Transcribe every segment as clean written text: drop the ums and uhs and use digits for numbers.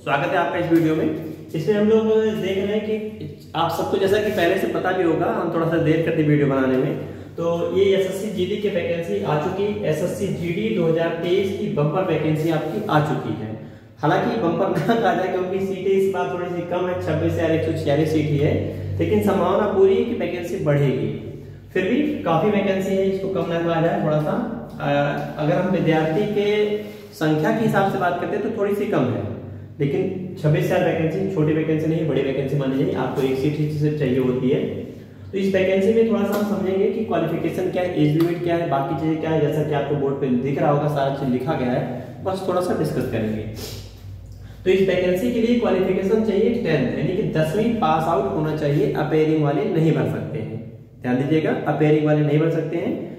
स्वागत है आपका इस वीडियो में। इसमें हम लोग देख रहे हैं कि आप सबको जैसा कि पहले से पता भी होगा, हम थोड़ा सा देर करते वीडियो बनाने में। तो ये एसएससी जीडी की वैकेंसी आ चुकी। एसएससी जीडी 2023 की बम्पर वैकेंसी आपकी आ चुकी है। हालांकि बम्पर ना कहा जाए क्योंकि सीटें इस बार थोड़ी सी कम है, 26,146 सीट ही है, लेकिन संभावना पूरी है कि वैकेंसी बढ़ेगी। फिर भी काफी वैकेंसी है, इसको कम ना कहा जाए। थोड़ा सा अगर हम विद्यार्थी के संख्या के हिसाब से बात करते हैं तो थोड़ी सी कम है, लेकिन 26,000 वैकेंसी छोटी वैकेंसी नहीं, बड़ी वैकेंसी मानी जाए। आपको एक सीट ही सिर्फ चाहिए होती है। तो इस वैकेंसी में थोड़ा सा हम समझेंगे कि क्वालिफिकेशन क्या है, एज लिमिट क्या है, बाकी चीजें क्या है। जैसा कि आपको बोर्ड पे दिख रहा होगा, सारा चीज लिखा गया है, बस थोड़ा सा डिस्कस करेंगे। तो इस वैकेंसी के लिए क्वालिफिकेशन चाहिए 10th, यानी कि 10वीं पास आउट होना चाहिए। अपेयरिंग वाले नहीं भर सकते हैं, ध्यान दीजिएगा, अपेयरिंग वाले नहीं भर सकते हैं।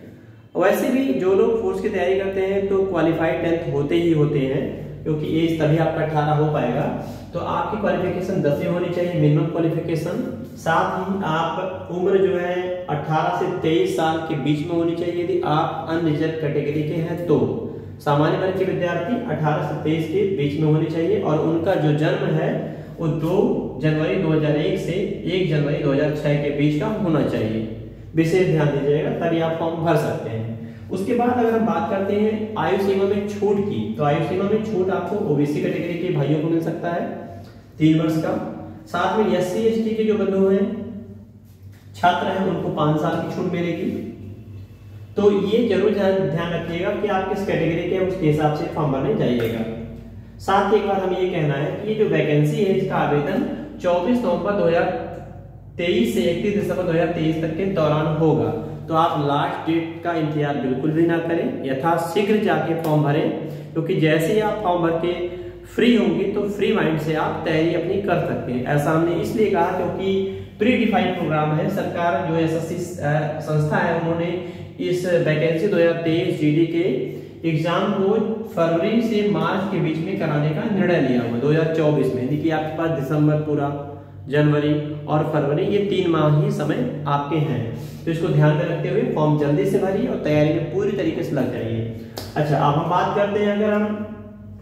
वैसे भी जो लोग फोर्स की तैयारी करते हैं तो क्वालिफाइड 10th होते ही होते हैं, क्योंकि एज तभी आपका 18 हो पाएगा। तो आपकी क्वालिफिकेशन 10वीं होनी चाहिए, मिनिमम क्वालिफिकेशन। साथ ही आप उम्र जो है 18 से 23 साल के बीच में होनी चाहिए यदि आप अनरिजर्व कैटेगरी के हैं। तो सामान्य वर्ग के विद्यार्थी 18 से 23 के बीच में होने चाहिए और उनका जो जन्म है वो 2 जनवरी 2001 से 1 जनवरी 2006 के बीच का होना चाहिए। विशेष ध्यान दीजिएगा, तभी आप फॉर्म भर सकते हैं। उसके बाद अगर हम बात करते हैं आयु सीमा में छूट की, तो आयु सीमा में छूट आपको ओबीसी कैटेगरी के भाइयों को मिल सकता है 3 वर्ष का। साथ में एससी एसटी के जो बंधु हैं, छात्र हैं, उनको 5 साल की छूट मिलेगी। तो ये जरूर ध्यान रखिएगा कि आप किस कैटेगरी के हैं, उसके हिसाब से फॉर्म भरने जाइएगा। साथ ही एक बात हमें ये कहना है कि ये जो वैकेंसी है इसका आवेदन 24 नवंबर 2023 से 31 दिसंबर 2023 तक के दौरान होगा। तो आप लास्ट डेट का इंतजार बिल्कुल भी ना करें, यथाशीघ्र जाके फॉर्म भरें, क्योंकि जैसे ही आप फॉर्म भर के फ्री होंगे तो फ्री माइंड से आप तैयारी अपनी कर सकते हैं। ऐसा हमने इसलिए कहा क्योंकि प्री डिफाइंड प्रोग्राम है। सरकार जो एसएससी संस्था है, उन्होंने इस वैकेंसी 2023 जीडी के एग्जाम को फरवरी से मार्च के बीच में कराने का निर्णय लिया हुआ 2024 में, यानी कि आपके पास दिसंबर पूरा, जनवरी और फरवरी, ये 3 माह ही समय आपके हैं। तो इसको ध्यान में रखते हुए फॉर्म जल्दी से भरिए और तैयारी में पूरी तरीके से लग जाइए। अच्छा, अब हम बात करते हैं अगर हम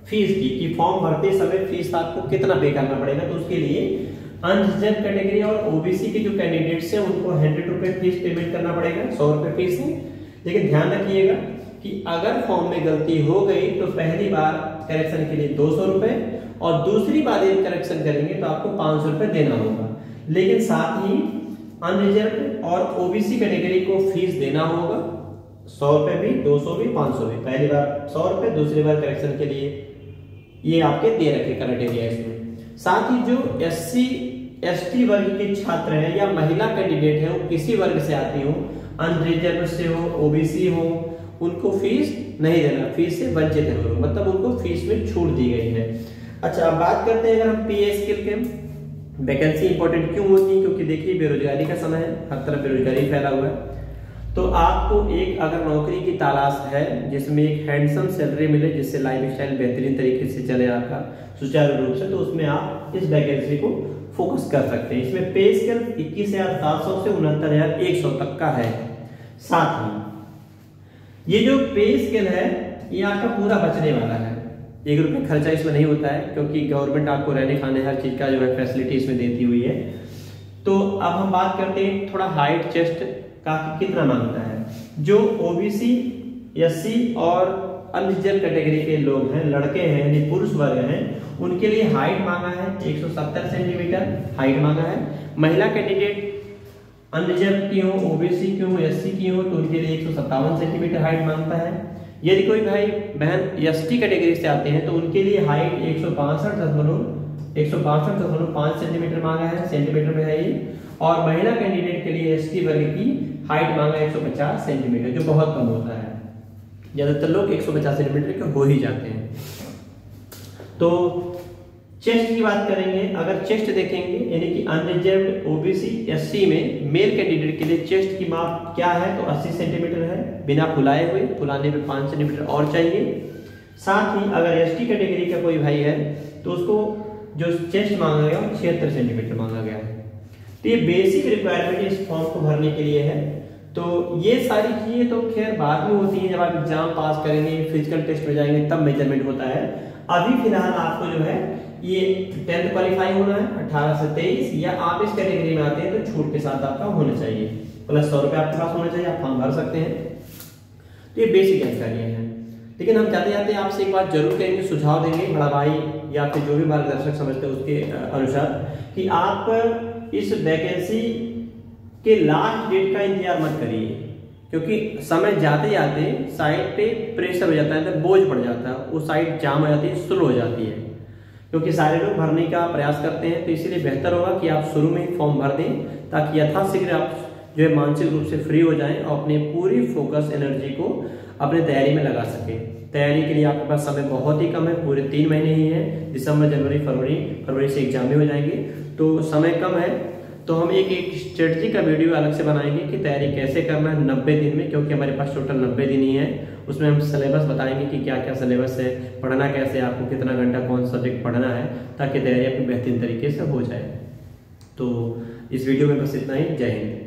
फीस की, कि फॉर्म भरते समय फीस आपको कितना पे करना पड़ेगा। तो उसके लिए अनरिजर्व कैटेगरी और ओबीसी के जो कैंडिडेट्स हैं उनको 100 रुपए फीस पेमेंट करना पड़ेगा, 100 रुपए फीस है। लेकिन ध्यान रखिएगा कि अगर फॉर्म में गलती हो गई तो पहली बार करेक्शन के लिए 200 रुपए और दूसरी बार यदि करेक्शन करेंगे तो आपको 500 रुपए देना होगा। लेकिन साथ ही अनरिजर्व और ओबीसी कैटेगरी को फीस देना होगा 100 रुपए भी, 200 भी, 500 भी। पहली बार 100 रुपए, दूसरी बार करेक्शन के लिए ये आपके दे रखे क्राइटेरिया इसमें। साथ ही जो एससी एसटी वर्ग के छात्र हैं या महिला कैंडिडेट है, वो किसी वर्ग से आती हो, अनरिजर्व से हो, ओबीसी हो, उनको फीस नहीं देना, फीस से वंचित है वो, मतलब उनको फीस में छूट दी गई है। अच्छा, अब बात करते हैं अगर हम पीए स्किल के वैकेंसी इंपॉर्टेंट क्यों होती है, क्योंकि देखिए बेरोजगारी का समय है, हर तरफ बेरोजगारी फैला हुआ है। तो आपको एक अगर नौकरी की तलाश है जिसमें एक हैंडसम सैलरी मिले, जिससे लाइफस्टाइल बेहतरीन तरीके से चले आपका सुचारू रूप से, तो उसमें आप इस वैकेंसी को फोकस कर सकते हैं। इसमें पे स्केल 21,700 से 69,100 तक का है। साथ ही ये जो पे स्केल है ये आपका पूरा बचने वाला है, 1 रुपये खर्चा इसमें नहीं होता है, क्योंकि गवर्नमेंट आपको रहने खाने हर चीज का जो है फैसिलिटी इसमें देती हुई है। तो अब हम बात करते हैं थोड़ा हाइट चेस्ट का कितना मांगता है। जो ओबीसी, एससी और अनरिजर्व कैटेगरी के लोग हैं, लड़के हैं यानी पुरुष वर्ग हैं, उनके लिए हाइट मांगा है 170 सेंटीमीटर हाइट मांगा है। महिला कैंडिडेट अनरिजर्व की हो, ओबीसी की हो, एससी की हो, तो उनके लिए 157 सेंटीमीटर हाइट मांगता है। यदि कोई भाई बहन एसटी कैटेगरी से आते हैं तो उनके लिए हाइट 162.5 सेंटीमीटर मांगा है, सेंटीमीटर में है ये। और महिला कैंडिडेट के लिए एसटी वर्ग की हाइट मांगा 150 सेंटीमीटर, जो बहुत कम होता है। ज्यादातर लोग 150 सेंटीमीटर के हो ही जाते हैं। तो चेस्ट की बात करेंगे, अगर चेस्ट देखेंगे यानी कि अनरिजर्व्ड, ओबीसी, एससी में मेल कैंडिडेट के लिए चेस्ट की माप क्या है, तो 80 सेंटीमीटर है, बिना फुलाए हुए, फुलाने में 5 सेंटीमीटर और चाहिए। साथ ही अगर एसटी कैटेगरी का कोई भाई है तो उसको जो चेस्ट मांगा गया 76 सेंटीमीटर मांगा गया है। तो ये बेसिक रिक्वायरमेंट इस फॉर्म को भरने के लिए है। तो ये सारी चीजें तो खैर बाद में होती है, जब आप एग्जाम पास करेंगे, फिजिकल टेस्ट में जाएंगे, तब मेजरमेंट होता है। अभी फिलहाल आपको जो है ये 10th क्वालिफाई होना है 18 से 23, या आप इस कैटेगरी में आते हैं तो छूट के साथ आपका होना चाहिए, प्लस 100 रुपये आपके पास होना चाहिए, आप फॉर्म भर सकते हैं। तो ये बेसिक जानकारियाँ हैं। लेकिन हम जाते जाते आपसे एक बात जरूर कहेंगे, सुझाव देंगे बड़ा भाई या फिर जो भी मार्गदर्शक समझते हैं उसके अनुसार, कि आप इस वैकेंसी के लास्ट डेट का इंतजार मत करिए, क्योंकि समय जाते जाते साइट पे प्रेशर हो जाता है, तो बोझ पड़ जाता है, वो साइट जाम हो जाती है, स्लो हो जाती है, क्योंकि सारे लोग भरने का प्रयास करते हैं। तो इसीलिए बेहतर होगा कि आप शुरू में ही फॉर्म भर दें, ताकि यथाशीघ्र आप जो है मानसिक रूप से फ्री हो जाएं और अपने पूरी फोकस एनर्जी को अपने तैयारी में लगा सकें। तैयारी के लिए आपके पास समय बहुत ही कम है, पूरे 3 महीने ही है, दिसंबर, जनवरी, फरवरी से एग्जाम भी हो जाएंगे, तो समय कम है। तो हम एक स्ट्रेटजी का वीडियो अलग से बनाएंगे कि तैयारी कैसे करना है 90 दिन में, क्योंकि हमारे पास टोटल 90 दिन ही है। उसमें हम सिलेबस बताएंगे कि क्या क्या सिलेबस है, पढ़ना कैसे, आपको कितना घंटा कौन सा सब्जेक्ट पढ़ना है, ताकि तैयारी आपकी बेहतरीन तरीके से हो जाए। तो इस वीडियो में बस इतना ही। जय हिंद।